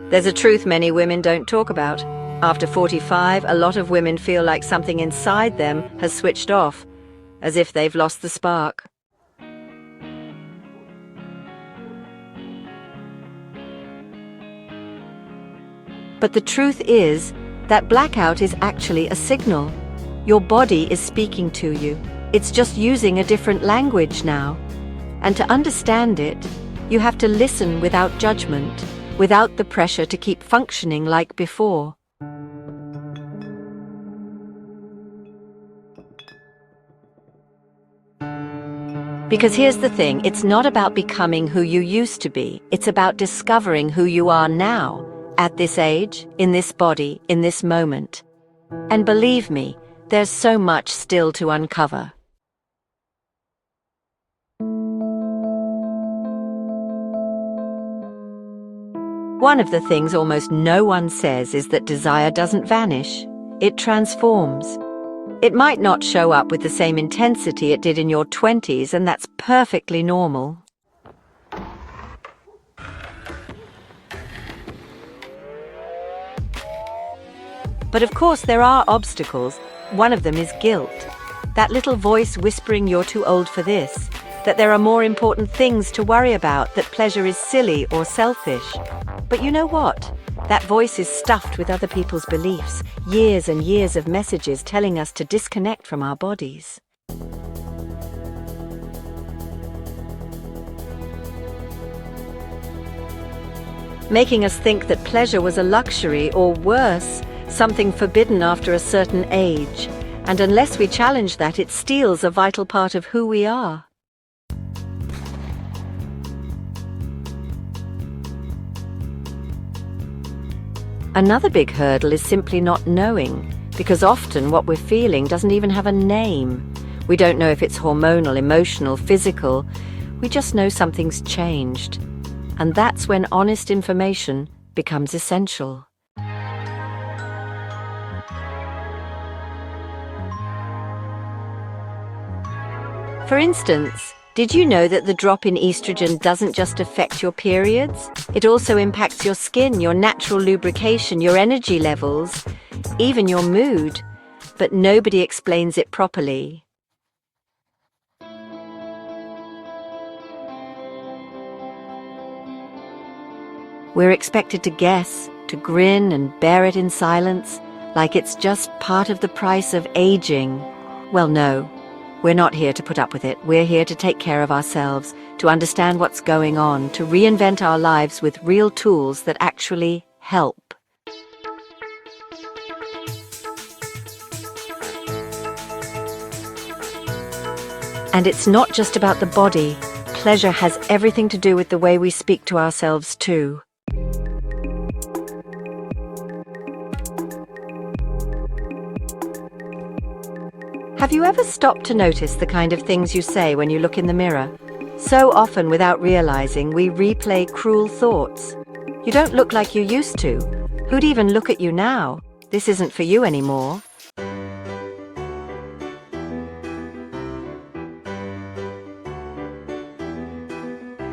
There's a truth many women don't talk about. After 45, a lot of women feel like something inside them has switched off, as if they've lost the spark. But the truth is that blackout is actually a signal. Your body is speaking to you. It's just using a different language now. And to understand it, you have to listen without judgment, without the pressure to keep functioning like before. Because here's the thing, it's not about becoming who you used to be. It's about discovering who you are now, at this age, in this body, in this moment. And believe me, there's so much still to uncover. One of the things almost no one says is that desire doesn't vanish. It transforms. It might not show up with the same intensity it did in your 20s, and that's perfectly normal. But of course there are obstacles. One of them is guilt. That little voice whispering you're too old for this, that there are more important things to worry about, that pleasure is silly or selfish. But you know what? That voice is stuffed with other people's beliefs, years and years of messages telling us to disconnect from our bodies. Making us think that pleasure was a luxury, or worse, something forbidden after a certain age. And unless we challenge that, it steals a vital part of who we are. Another big hurdle is simply not knowing, because often what we're feeling doesn't even have a name. We don't know if it's hormonal, emotional, physical. We just know something's changed. And that's when honest information becomes essential. For instance, did you know that the drop in estrogen doesn't just affect your periods? It also impacts your skin, your natural lubrication, your energy levels, even your mood. But nobody explains it properly. We're expected to guess, to grin and bear it in silence, like it's just part of the price of aging. Well, no. We're not here to put up with it. We're here to take care of ourselves, to understand what's going on, to reinvent our lives with real tools that actually help. And it's not just about the body. Pleasure has everything to do with the way we speak to ourselves too. Have you ever stopped to notice the kind of things you say when you look in the mirror? So often, without realizing, we replay cruel thoughts. You don't look like you used to. Who'd even look at you now? This isn't for you anymore.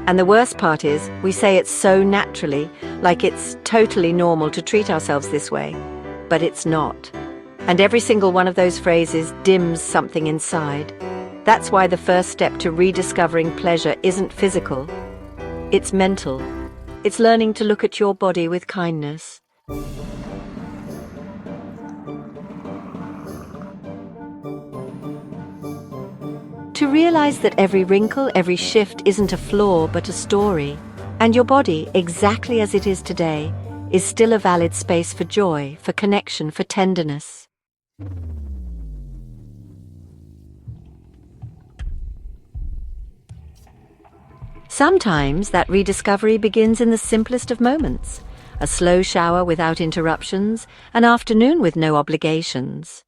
And the worst part is, we say it so naturally, like it's totally normal to treat ourselves this way. But it's not. And every single one of those phrases dims something inside. That's why the first step to rediscovering pleasure isn't physical. It's mental. It's learning to look at your body with kindness. To realize that every wrinkle, every shift isn't a flaw but a story. And your body, exactly as it is today, is still a valid space for joy, for connection, for tenderness. Sometimes that rediscovery begins in the simplest of moments. A slow shower without interruptions, an afternoon with no obligations.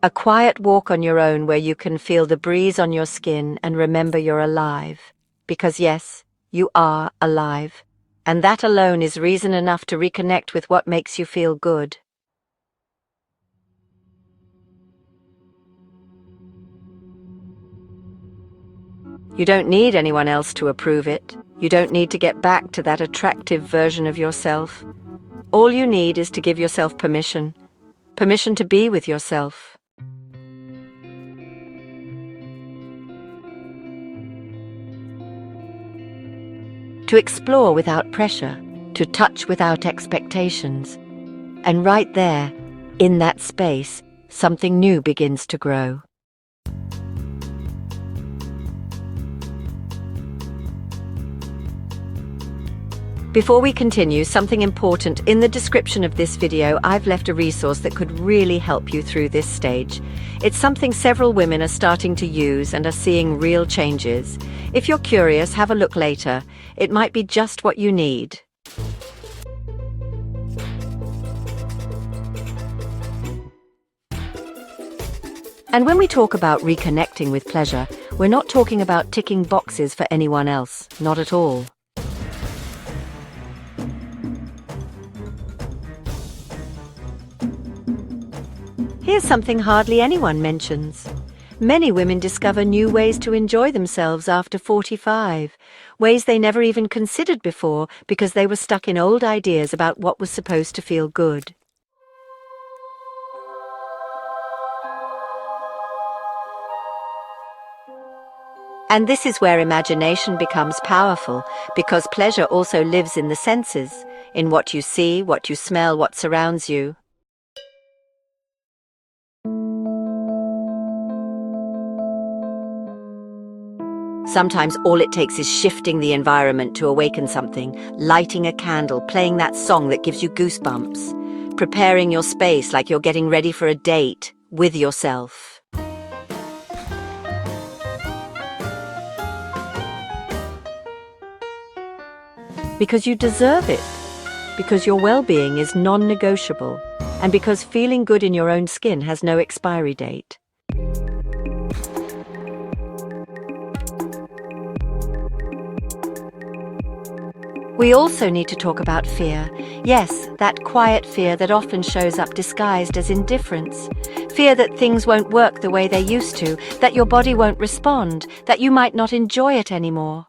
A quiet walk on your own where you can feel the breeze on your skin and remember you're alive. Because yes, you are alive. And that alone is reason enough to reconnect with what makes you feel good. You don't need anyone else to approve it. You don't need to get back to that attractive version of yourself. All you need is to give yourself permission. Permission to be with yourself. To explore without pressure, to touch without expectations. And right there, in that space, something new begins to grow. Before we continue, something important. In the description of this video, I've left a resource that could really help you through this stage. It's something several women are starting to use and are seeing real changes. If you're curious, have a look later. It might be just what you need. And when we talk about reconnecting with pleasure, we're not talking about ticking boxes for anyone else, not at all. Here's something hardly anyone mentions. Many women discover new ways to enjoy themselves after 45, ways they never even considered before because they were stuck in old ideas about what was supposed to feel good. And this is where imagination becomes powerful, because pleasure also lives in the senses, in what you see, what you smell, what surrounds you. Sometimes all it takes is shifting the environment to awaken something, lighting a candle, playing that song that gives you goosebumps, preparing your space like you're getting ready for a date with yourself. Because you deserve it, because your well-being is non-negotiable, and because feeling good in your own skin has no expiry date. We also need to talk about fear. Yes, that quiet fear that often shows up disguised as indifference. Fear that things won't work the way they used to, that your body won't respond, that you might not enjoy it anymore.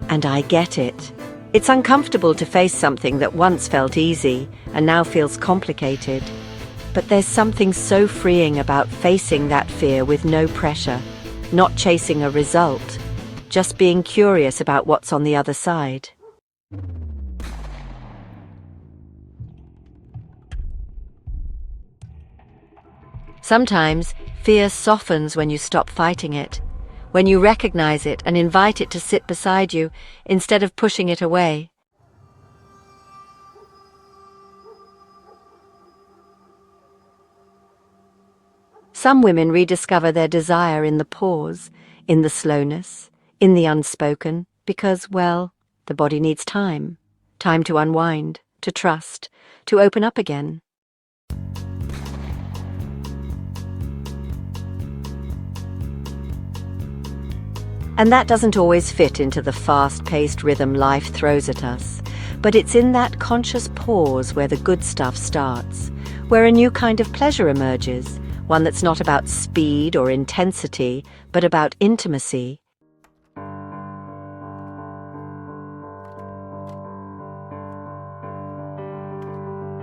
And I get it. It's uncomfortable to face something that once felt easy and now feels complicated. But there's something so freeing about facing that fear with no pressure, not chasing a result, just being curious about what's on the other side. Sometimes fear softens when you stop fighting it, when you recognize it and invite it to sit beside you instead of pushing it away. Some women rediscover their desire in the pause, in the slowness, in the unspoken, because, well, the body needs time. Time to unwind, to trust, to open up again. And that doesn't always fit into the fast-paced rhythm life throws at us. But it's in that conscious pause where the good stuff starts, where a new kind of pleasure emerges, one that's not about speed or intensity, but about intimacy.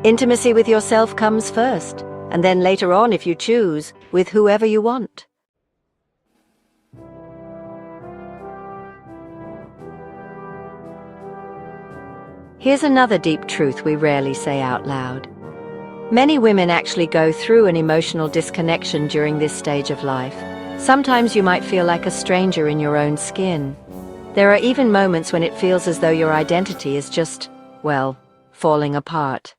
Intimacy with yourself comes first, and then later on, if you choose, with whoever you want. Here's another deep truth we rarely say out loud. Many women actually go through an emotional disconnection during this stage of life. Sometimes you might feel like a stranger in your own skin. There are even moments when it feels as though your identity is just, well, falling apart.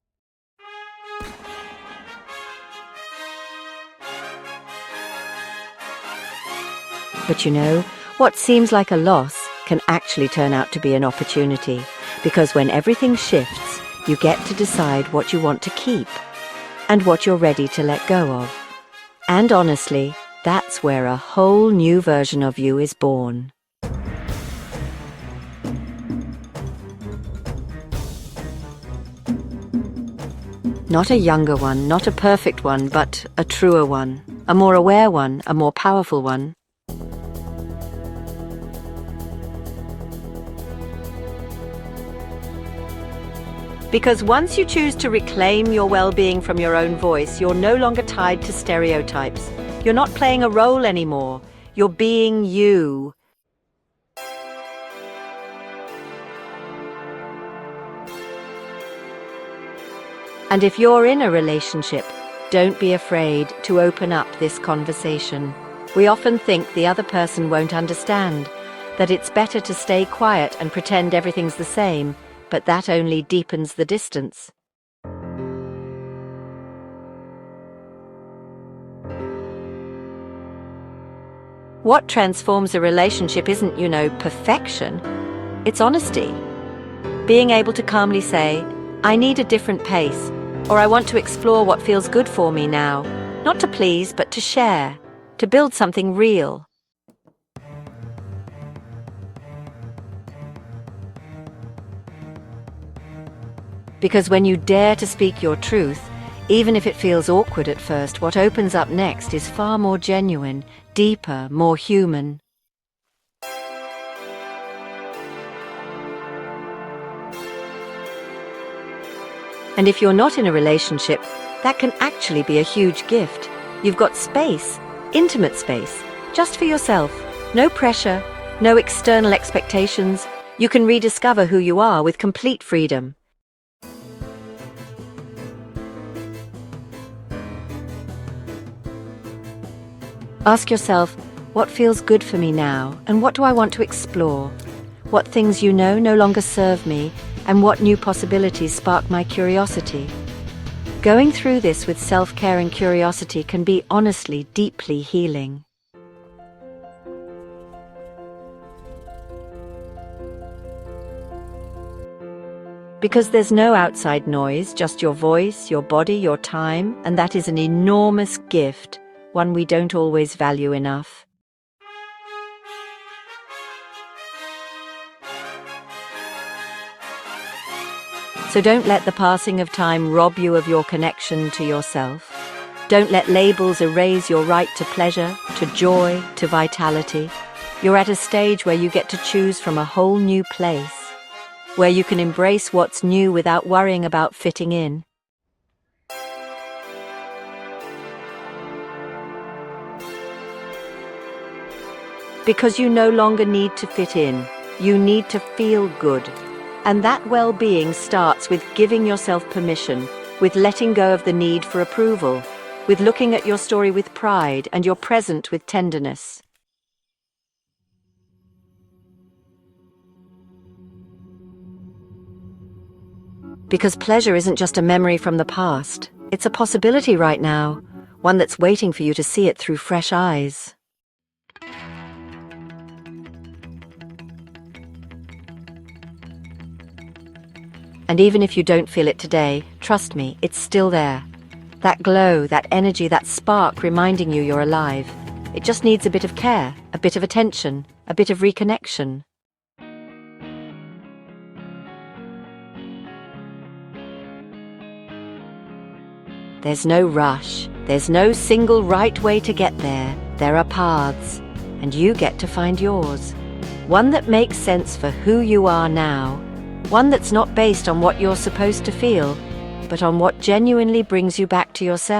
But you know, what seems like a loss can actually turn out to be an opportunity, because when everything shifts, you get to decide what you want to keep and what you're ready to let go of. And honestly, that's where a whole new version of you is born. Not a younger one, not a perfect one, but a truer one, a more aware one, a more powerful one. Because once you choose to reclaim your well-being from your own voice, you're no longer tied to stereotypes. You're not playing a role anymore. You're being you. And if you're in a relationship, don't be afraid to open up this conversation. We often think the other person won't understand, that it's better to stay quiet and pretend everything's the same, but that only deepens the distance. What transforms a relationship isn't, perfection. It's honesty. Being able to calmly say, I need a different pace, or I want to explore what feels good for me now. Not to please, but to share, to build something real. Because when you dare to speak your truth, even if it feels awkward at first, what opens up next is far more genuine, deeper, more human. And if you're not in a relationship, that can actually be a huge gift. You've got space, intimate space, just for yourself. No pressure, no external expectations. You can rediscover who you are with complete freedom. Ask yourself, what feels good for me now, and what do I want to explore? What things no longer serve me, and what new possibilities spark my curiosity? Going through this with self-care and curiosity can be honestly deeply healing. Because there's no outside noise, just your voice, your body, your time, and that is an enormous gift, one we don't always value enough. So don't let the passing of time rob you of your connection to yourself. Don't let labels erase your right to pleasure, to joy, to vitality. You're at a stage where you get to choose from a whole new place, where you can embrace what's new without worrying about fitting in. Because you no longer need to fit in, you need to feel good. And that well-being starts with giving yourself permission, with letting go of the need for approval, with looking at your story with pride and your present with tenderness. Because pleasure isn't just a memory from the past, it's a possibility right now, one that's waiting for you to see it through fresh eyes. And even if you don't feel it today, trust me, it's still there. That glow, that energy, that spark reminding you you're alive. It just needs a bit of care, a bit of attention, a bit of reconnection. There's no rush. There's no single right way to get there. There are paths, and you get to find yours. One that makes sense for who you are now. One that's not based on what you're supposed to feel, but on what genuinely brings you back to yourself.